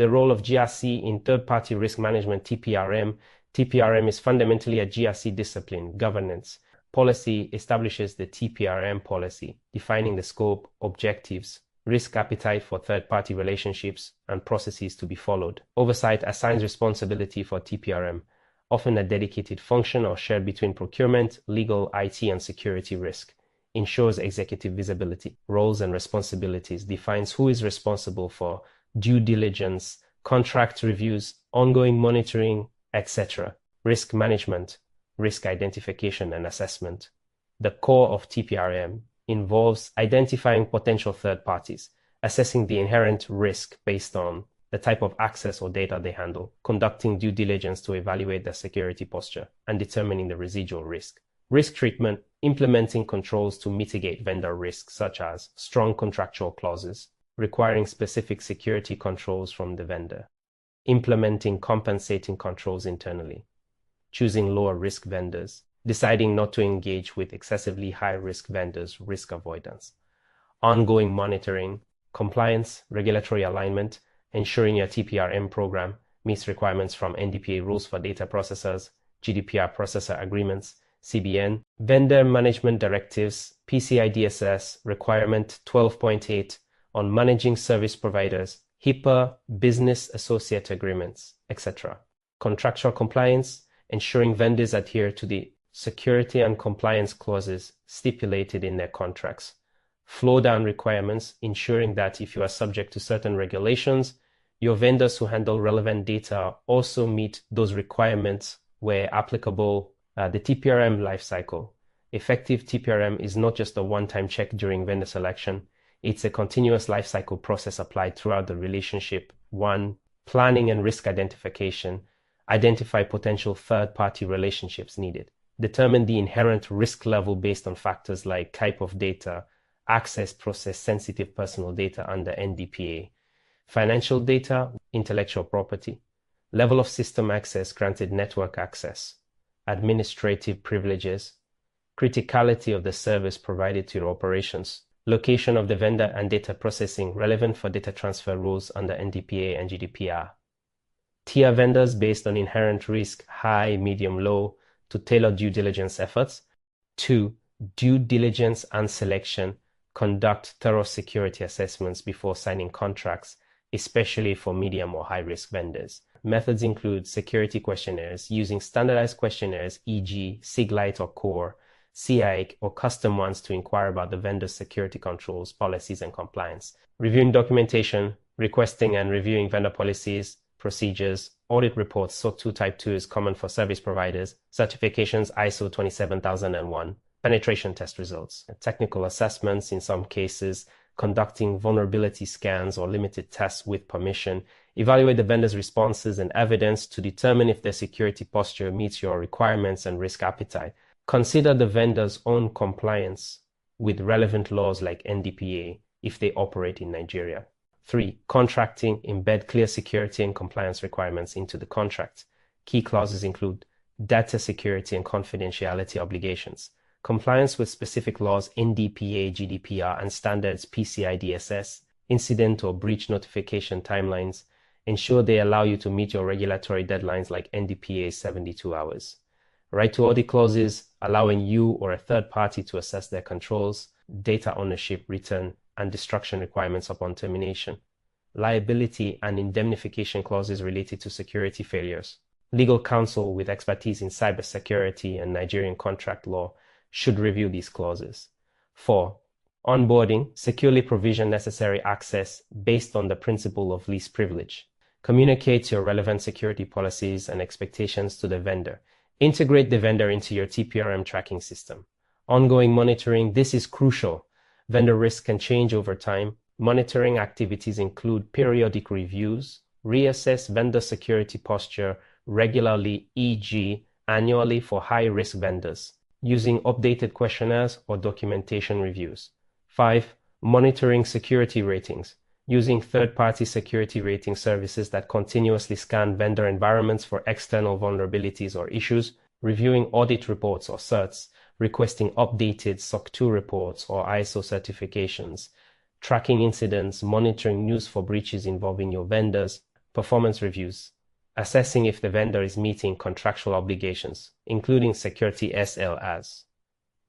The role of GRC in third-party risk management, TPRM. TPRM is fundamentally a GRC discipline, governance. Policy establishes the TPRM policy, defining the scope, objectives, risk appetite for third-party relationships, and processes to be followed. Oversight assigns responsibility for TPRM, often a dedicated function or shared between procurement, legal, IT, and security risk. Ensures executive visibility, roles and responsibilities, defines who is responsible for due diligence, contract reviews, ongoing monitoring, etc. Risk management, risk identification and assessment. The core of TPRM involves identifying potential third parties, assessing the inherent risk based on the type of access or data they handle, conducting due diligence to evaluate their security posture, and determining the residual risk. Risk treatment, implementing controls to mitigate vendor risks, such as strong contractual clauses, requiring specific security controls from the vendor. Implementing compensating controls internally. Choosing lower risk vendors. Deciding not to engage with excessively high risk vendors, risk avoidance. Ongoing monitoring, compliance, regulatory alignment, ensuring your TPRM program meets requirements from NDPA rules for data processors, GDPR processor agreements, CBN, vendor management directives, PCI DSS, requirement 12.8 on managing service providers, HIPAA, business associate agreements, etc. Contractual compliance, ensuring vendors adhere to the security and compliance clauses stipulated in their contracts. Flow down requirements, ensuring that if you are subject to certain regulations, your vendors who handle relevant data also meet those requirements where applicable. The TPRM lifecycle. Effective TPRM is not just a one-time check during vendor selection. It's a continuous lifecycle process applied throughout the relationship. 1. Planning and risk identification. Identify potential third-party relationships needed. Determine the inherent risk level based on factors like type of data, access, process sensitive personal data under NDPA, financial data, intellectual property, level of system access, granted network access, administrative privileges, criticality of the service provided to your operations, location of the vendor and data processing relevant for data transfer rules under NDPA and GDPR. Tier vendors based on inherent risk, high, medium, low, to tailor due diligence efforts. 2. Due diligence and selection. Conduct thorough security assessments before signing contracts, especially for medium or high-risk vendors. Methods include security questionnaires, using standardized questionnaires, e.g. SIG-Lite or CORE, CIIC, or custom ones to inquire about the vendor's security controls, policies, and compliance. Reviewing documentation, requesting and reviewing vendor policies, procedures, audit reports. SOC 2 Type 2 is common for service providers. Certifications ISO 27001. Penetration test results. Technical assessments in some cases. Conducting vulnerability scans or limited tests with permission. Evaluate the vendor's responses and evidence to determine if their security posture meets your requirements and risk appetite. Consider the vendor's own compliance with relevant laws like NDPA if they operate in Nigeria. 3. Contracting. Embed clear security and compliance requirements into the contract. Key clauses include data security and confidentiality obligations, compliance with specific laws, NDPA, GDPR, and standards PCI DSS, incident or breach notification timelines. Ensure they allow you to meet your regulatory deadlines like NDPA 72 hours. Right to audit clauses, allowing you or a third party to assess their controls, data ownership, return, and destruction requirements upon termination. Liability and indemnification clauses related to security failures. Legal counsel with expertise in cybersecurity and Nigerian contract law should review these clauses. 4. Onboarding. Securely provision necessary access based on the principle of least privilege. Communicate your relevant security policies and expectations to the vendor. Integrate the vendor into your TPRM tracking system. Ongoing monitoring. This is crucial. Vendor risk can change over time. Monitoring activities include periodic reviews, reassess vendor security posture regularly, e.g. annually for high-risk vendors, using updated questionnaires or documentation reviews. 5. Monitoring security ratings, using third-party security rating services that continuously scan vendor environments for external vulnerabilities or issues, reviewing audit reports or certs, requesting updated SOC 2 reports or ISO certifications, tracking incidents, monitoring news for breaches involving your vendors, Performance reviews, assessing if the vendor is meeting contractual obligations, including security SLAs.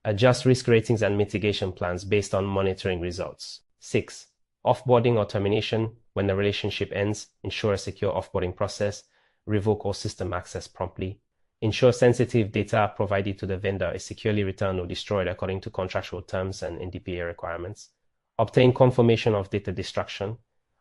Adjust risk ratings and mitigation plans based on monitoring results. 6. Offboarding or termination. When the relationship ends, ensure a secure offboarding process. Revoke all system access promptly. Ensure sensitive data provided to the vendor is securely returned or destroyed according to contractual terms and NDPA requirements. Obtain confirmation of data destruction.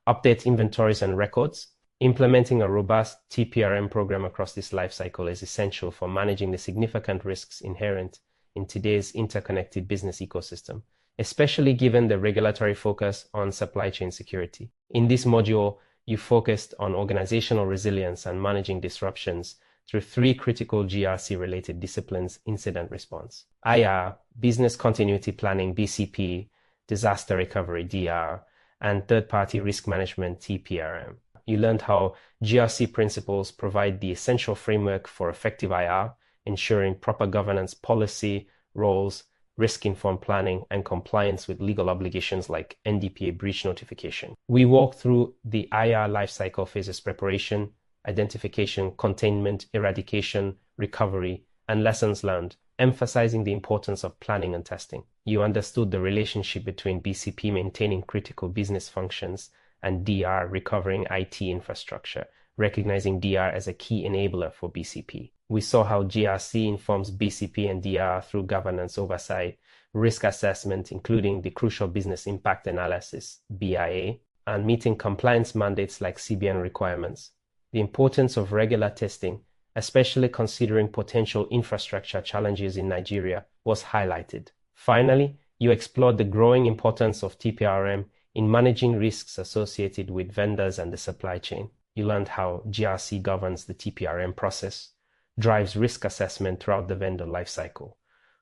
Update inventories and records. Implementing a robust TPRM program across this lifecycle is essential for managing the significant risks inherent in today's interconnected business ecosystem, especially given the regulatory focus on supply chain security. In this module, you focused on organizational resilience and managing disruptions through 3 critical GRC-related disciplines: incident response, IR, business continuity planning, BCP, disaster recovery, DR, and third-party risk management, TPRM. You learned how GRC principles provide the essential framework for effective IR, ensuring proper governance, policy, roles, risk-informed planning, and compliance with legal obligations like NDPA breach notification. We walked through the IR lifecycle phases: preparation, identification, containment, eradication, recovery, and lessons learned, emphasizing the importance of planning and testing. You understood the relationship between BCP maintaining critical business functions and DR recovering IT infrastructure, recognizing DR as a key enabler for BCP. We saw how GRC informs BCP and DR through governance oversight, risk assessment, including the crucial business impact analysis, BIA, and meeting compliance mandates like CBN requirements. The importance of regular testing, especially considering potential infrastructure challenges in Nigeria, was highlighted. Finally, you explored the growing importance of TPRM in managing risks associated with vendors and the supply chain. You learned how GRC governs the TPRM process, drives risk assessment throughout the vendor lifecycle,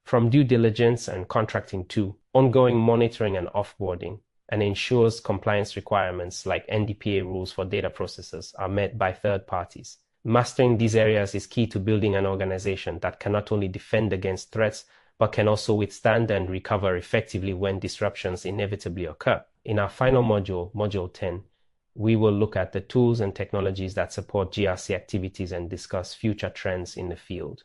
from due diligence and contracting to ongoing monitoring and offboarding, and ensures compliance requirements like NDPA rules for data processors are met by third parties. Mastering these areas is key to building an organization that can not only defend against threats, but can also withstand and recover effectively when disruptions inevitably occur. In our final module, Module 10, we will look at the tools and technologies that support GRC activities and discuss future trends in the field.